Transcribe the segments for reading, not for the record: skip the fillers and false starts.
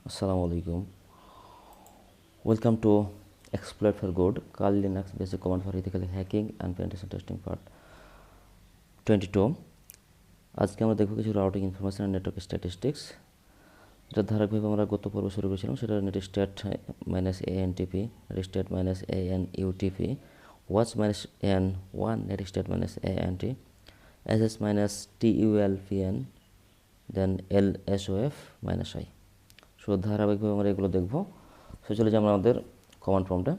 Assalamu alaikum. Welcome to Exploit for Good, Kali Linux Basic Command for Ethical Hacking and Penetration Testing Part 22. আজকে আমরা দেখব কিছু routing information and network statistics. এটা ধারাবাহিকভাবে আমরা গত পর্ব শুরু করেছিলাম, সেটা net stat minus ANTP, net stat minus ANUTP, watch minus AN1, net stat minus ANT, SS minus TULPN, then LSOF minus I। So ধারাবাহিকভাবে আমরা এগুলো দেখব। সো চলে যাই আমরা আমাদের কমান্ড প্রম্পটে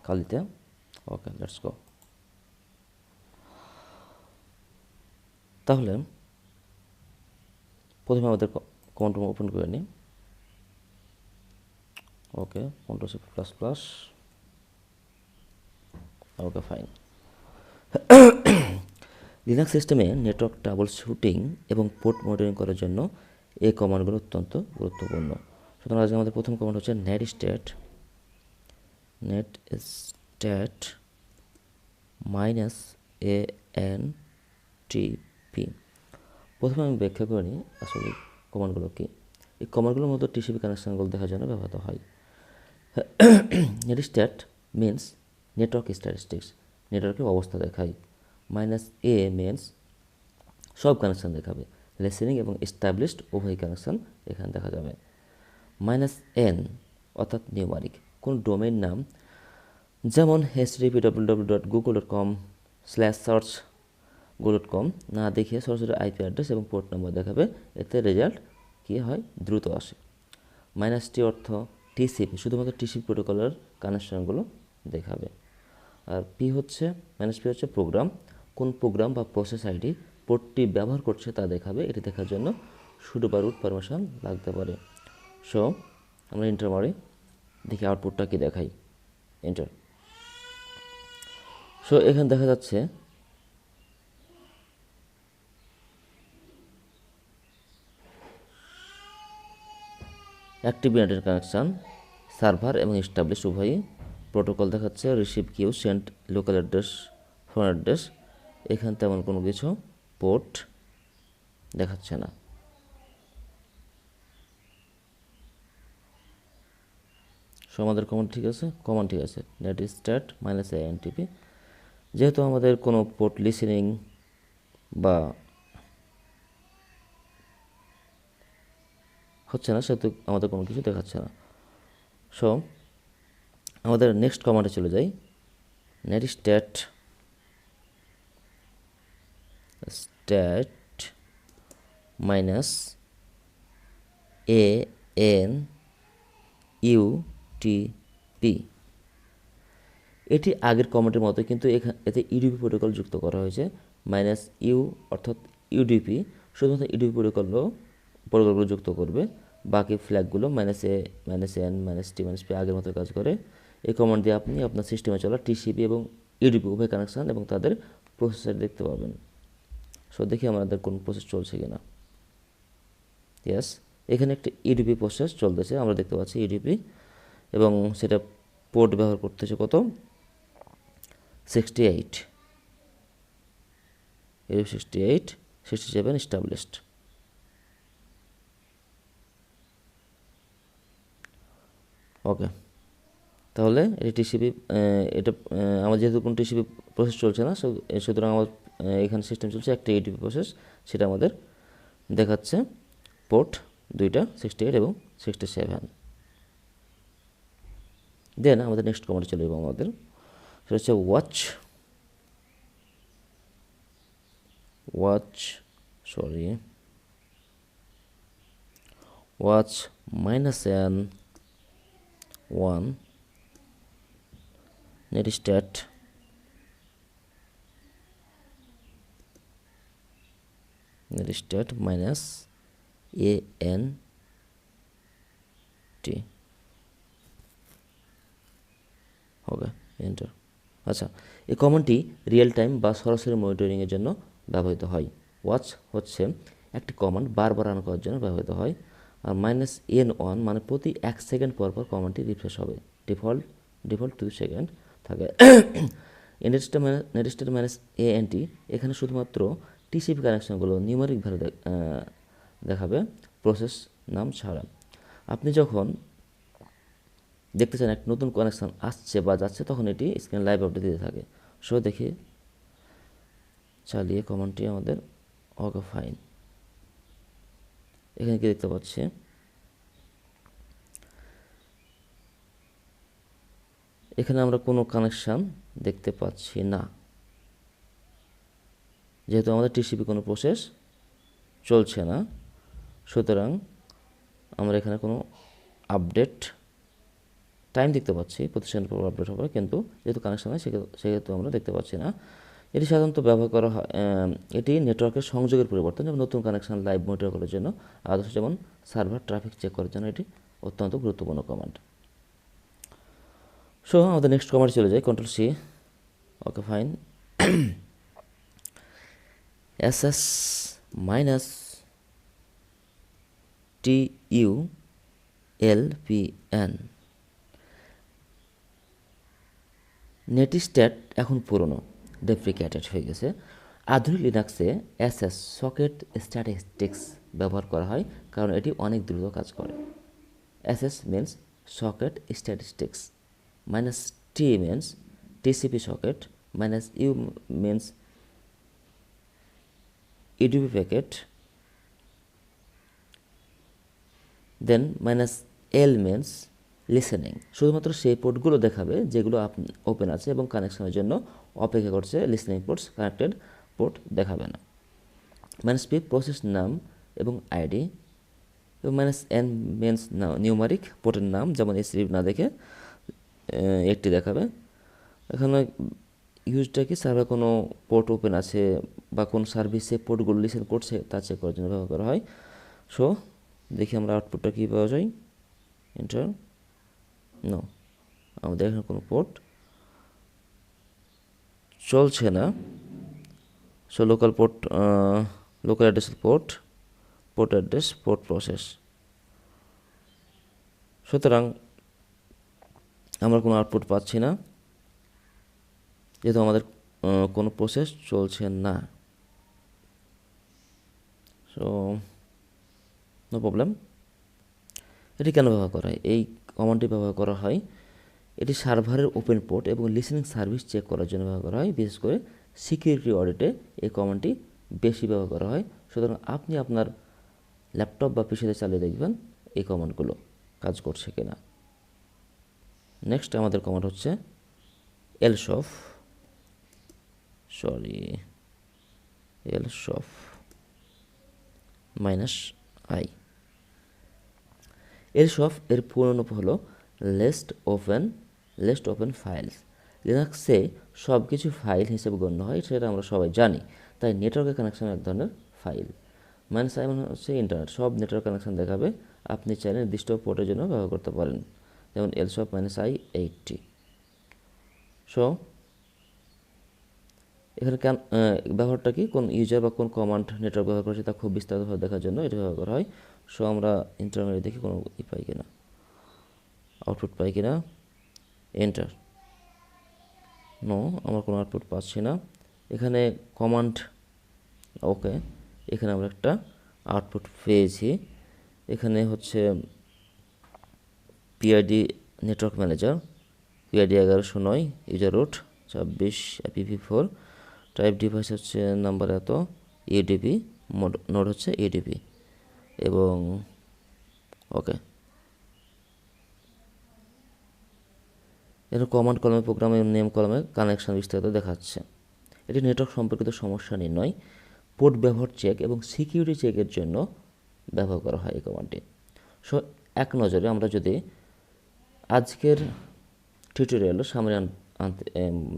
কালিতে। Okay, let's go. তাহলে প্রথমে আমাদের কমান্ড প্রম্পট ওপেন করে নিই। ওকে, Ctrl+C++। ওকে, ফাইন। লিনাক্স সিস্টেমে নেটওয়ার্ক ট্রাবল শুটিং এবং পোর্ট মনিটরিং করার জন্য এই কমান্ডগুলো অত্যন্ত গুরুত্বপূর্ণ। সুতরাং আজকে আমাদের প্রথম কমান্ড হচ্ছে নেট স্ট্যাট মাইনাস ANTP। প্রথমে আমি ব্যাখ্যা করে নিই আসলে কমান্ডগুলো কী। এই কমান্ডগুলোর মধ্যে টিসিপি কানেকশানগুলো দেখার জন্য ব্যবহৃত হয়। Net stat means network statistics, নেটওয়ার্কের অবস্থা দেখায়। মাইনাস A মিনস সব কানেকশান দেখাবে, লিসেনিং এবং এস্টাবলিশড উভয় কানেকশান এখানে দেখা যাবে। মাইনাস N অর্থাৎ নিউমারিক, কোন ডোমেইন নাম, যেমন http://google.com/search google.com না দেখিয়ে সরাসরি আইপি অ্যাড্রেস এবং পোর্ট নাম্বার দেখাবে, এতে রেজাল্ট কী হয়, দ্রুত আসে। মাইনাস টি অর্থ টিসিপি, শুধুমাত্র টিসিপি প্রোটোকলের কানেকশানগুলো দেখাবে। আর পি হচ্ছে প্রোগ্রাম, কোন প্রোগ্রাম বা প্রসেস আইডি পোর্টটি ব্যবহার করছে তা দেখাবে, এটি দেখার জন্য সুডো বা রুট পারমিশন লাগতে পারে। সো আমরা এন্টার মারি, দেখি আউটপুটটা কি দেখাই। এন্টার। সো এখানে দেখা যাচ্ছে অ্যাক্টিভ নেটের কানেকশান, সার্ভার এবং এস্টাবলিশ উভয়ই। প্রোটোকল দেখাচ্ছে receive queue, send local address, foreign address. এখানে তেমন কোনো কিছু পোর্ট দেখাচ্ছে না। সো আমাদের কমান্ড ঠিক আছে, নেট স্ট্যাট মাইনাস ANTP। যেহেতু আমাদের কোনো পোর্ট লিসেনিং বা হচ্ছে না, সেহেতু আমাদের কোনো কিছু দেখাচ্ছে না। সো আমাদের নেক্সট কমান্ডে চলে যাই। Net stat minus ANUTP। এটি আগের কমান্ডের মতো, কিন্তু এতে ইউডিপি প্রোটোকল যুক্ত করা হয়েছে। মাইনাস ইউ অর্থাৎ ইউডিপি, শুধুমাত্র ইউডিপি প্রোটোকলগুলো যুক্ত করবে, বাকি ফ্ল্যাগগুলো minus A, minus N, minus T, minus P আগের মতো কাজ করে। এই কমান্ড দিয়ে আপনি আপনার সিস্টেমে চলা টিসিপি এবং ইউডিপি উভয় কানেকশান এবং তাদের প্রসেসর দেখতে পাবেন। সো দেখি আমাদের কোন প্রসেস চলছে কিনা। ইয়েস, এখানে একটি ইউডিপি প্রসেস চলতেছে, আমরা দেখতে পাচ্ছি ইউডিপি, এবং সেটা পোর্ট ব্যবহার করতেছে কত, 68, 67 এস্টাবলিশড। ওকে, তাহলে এটি টিসিপি, এটা আমার যেহেতু কোনো টিসিপি প্রসেস চলছে না, সুতরাং আমার এখানে সিস্টেম চলছে একটা ইউডিপি প্রসেস, সেটা আমাদের দেখাচ্ছে পোর্ট দুইটা 68 এবং 67। দেন আমাদের নেক্সট কমান্ডে চলে যাবো আমাদের, সেটা হচ্ছে watch minus N1 net stat minus ANT। ওকে, এন্টার। আচ্ছা, এই কমান্ডটি রিয়েল টাইম বা সরাসরি মনিটরিংয়ের জন্য ব্যবহৃত হয়। ওয়াচ হচ্ছে একটি কমান্ড বারবার রান করার জন্য ব্যবহৃত হয়। আর মাইনাস N1 মানে প্রতি 1 সেকেন্ড পর পর কমান্ডটি রিফ্রেশ হবে। ডিফল্ট 2 সেকেন্ড থাকে। নেট স্ট্যাট মাইনাস ANT এখানে শুধুমাত্র টিসিপি কানেকশনগুলো নিউমারিক ভ্যালু দেখাবে, প্রসেস নাম ছাড়া। আপনি যখন দেখতে চান একটা নতুন কানেকশান আসছে বা যাচ্ছে, তখন এটি স্ক্রিন লাইভ আপডেট দিতে থাকে। সো দেখি চালিয়ে কমান্ডটি আমাদের ওকে ফাইন। এখানে কি দেখতে পাচ্ছি, এখানে আমরা কোনো কানেকশান দেখতে পাচ্ছি না, যেহেতু আমাদের টিসিপি কোনো প্রসেস চলছে না। সুতরাং আমরা এখানে কোনো আপডেট টাইম দেখতে পাচ্ছি, প্রতিষ্ঠানের পর আপডেট হবে, কিন্তু যেহেতু কানেকশান হয় সেহেতু আমরা দেখতে পাচ্ছি না। এটি সাধারণত ব্যবহার করা হয়, এটি নেটওয়ার্কের সংযোগের পরিবর্তন, যেমন নতুন কানেকশান লাইভ মনিটর করার জন্য, আদর্শ যেমন সার্ভার ট্রাফিক চেক করার জন্য এটি অত্যন্ত গুরুত্বপূর্ণ কমান্ড। সো আমাদের নেক্সট কমান্ড চলে যায়, control C, okay fine. ss minus TULPN netstat এখন পুরনো, ডেপ্রিকেটেড হয়ে গেছে। আধুনিক লিনাক্সে SS সকেট স্ট্যাটিস্টিক্স ব্যবহার করা হয়, কারণ এটি অনেক দ্রুত কাজ করে। SS means socket statistics, minus T means TCP socket, minus U means UDP packet, then minus L means listening. শুধুমাত্র সেই পোর্টগুলো দেখাবে যেগুলো ওপেন আছে এবং কানেকশনের জন্য অপেক্ষা করছে। লিসেনিং পোর্টস, কানেক্টেড পোর্ট দেখাবে না। মাইনাস P প্রসেস নাম এবং আইডি, এবং মাইনাস N মিনস নিউমারিক পোর্টের নাম, যেমন এসিভ না দেখে একটি দেখাবে। এখানে ইউজটা কি, সার্ভার কোনো পোর্ট ওপেন আছে বা কোন সার্ভিসে পোর্টগুলো লিসেন করছে তা চেক করার জন্য ব্যবহার করা হয়। সো দেখি আমরা আউটপুটটা কী পাওয়া যায়। এন্টার, নো, আমাদের এখানে কোনো পোর্ট চলছে না। সো লোকাল পোর্ট, লোকাল অ্যাড্রেসের port, port address, port process. সুতরাং আমরা কোনো আউটপুট পাচ্ছি না, যেহেতু আমাদের কোনো প্রসেস চলছে না। So no problem. এটি কেন ব্যবহার করা হয়? এই কমান্ডটি ব্যবহার করা হয়, এটি সার্ভারের ওপেন পোর্ট এবং লিসেনিং সার্ভিস চেক করার জন্য ব্যবহার করা হয়। বিশেষ করে সিকিউরিটি অডিটে এই কমান্ডটি বেশি ব্যবহার করা হয়। সুতরাং আপনি আপনার ল্যাপটপ বা পিসিতে চালিয়ে দেখবেন এই কমান্ডগুলো কাজ করছে কিনা। নেক্সট আমাদের কমান্ড হচ্ছে lsof -i। lsof এর পুরো রূপ হলো লেস্ট ওপেন ফাইলস। লিনাক্সে সব কিছু ফাইল হিসেবে গণ্য হয়, সেটা আমরা সবাই জানি। তাই নেটওয়ার্কের কানেকশন এক ধরনের ফাইল। -i মানে হচ্ছে ইন্টারনেট, সব নেটওয়ার্ক কানেকশন দেখাবে। আপনি চাইলে নির্দিষ্ট পোর্টের জন্য ব্যবহার করতে পারেন, যেমন lsof -i 80। সো এখানে ব্যবহারটা কি, কোন ইউজার বা কোন কমান্ড নেটওয়ার্ক ব্যবহার করেছে তা খুব বিস্তারিতভাবে দেখার জন্য এটা ব্যবহার করা হয়। সো আমরা ইন্টারনেটে দেখি কোনো পাই কিনা, আউটপুট পাই কিনা। এন্টার, নো, আমরা কোনো আউটপুট পাচ্ছি না। এখানে কমান্ড, ওকে, এখানে আমরা একটা আউটপুট পেয়েছি। এখানে হচ্ছে PID network manager, PID 1109, user root 26, IPv4, type device হচ্ছে নাম্বার এত, ইউডিপি, নোড হচ্ছে ইউডিপি, এবং ওকে। এর কমান্ড কলমে, প্রোগ্রামের নেম কলমে কানেকশন বিস্তারিত দেখাচ্ছে। এটি নেটওয়ার্ক সম্পর্কিত সমস্যা নির্ণয়, পোর্ট ব্যবহার চেক এবং সিকিউরিটি চেকের জন্য ব্যবহার করা হয় এই কমান্ডটি। সো এক নজরে আমরা যদি আজকের টিউটোরিয়াল সামনে আনতে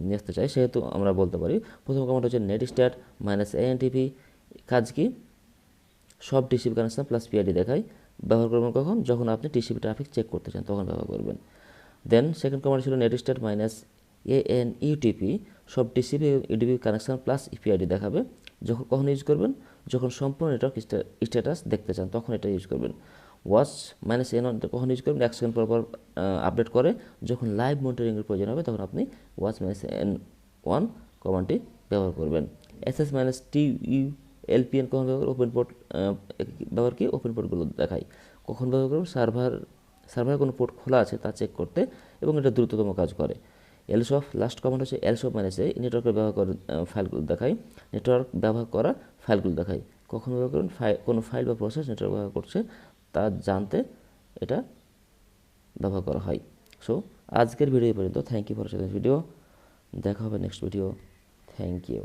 নিয়ে আসতে চাই, সেহেতু আমরা বলতে পারি প্রথম কমান্ড হচ্ছে নেটস্ট্যাট -antp। কাজ কি, সব টিসিপি কানেকশন প্লাস পিআইডি দেখায়। ব্যবহার করবেন কখন, যখন আপনি টিসিপি ট্রাফিক চেক করতে চান তখন ব্যবহার করবেন। দেন সেকেন্ড কমান্ড ছিল নেটস্ট্যাট -anutp, সব TCP UDP connection plus PID দেখাবে। কখন ইউজ করবেন, যখন সম্পূর্ণ নেটওয়ার্ক স্ট্যাটাস দেখতে চান তখন এটা ইউজ করবেন। ওয়াচ -n কখন ইউজ করবেন, 1 সেকেন্ড পর পর আপডেট করে। যখন লাইভ মনিটরিংয়ের প্রয়োজন হবে তখন আপনি ওয়াচ -n1 কমান্ডটি ব্যবহার করবেন। ss এলপিএন কখন ব্যবহার করে? ওপেন পোর্ট ব্যবহার কি? ওপেন পোর্টগুলো দেখায়। কখন ব্যবহার করব? সার্ভারে কোনো পোর্ট খোলা আছে তা চেক করতে, এবং এটা দ্রুততম কাজ করে। এলসফ লাস্ট কমান্ড হচ্ছে এলসফ মাইনাসে নেটওয়ার্কের ব্যবহার করে ফাইলগুলো দেখায়, নেটওয়ার্ক ব্যবহার করা ফাইলগুলো দেখায়। কখন ব্যবহার করেন? কোনো ফাইল বা প্রসেস নেটওয়ার্ক ব্যবহার করছে তা জানতে এটা ব্যবহার করা হয়। সো আজকের ভিডিও পর্যন্ত। Thank you for watching this video. দেখা হবে নেক্সট ভিডিও। Thank you.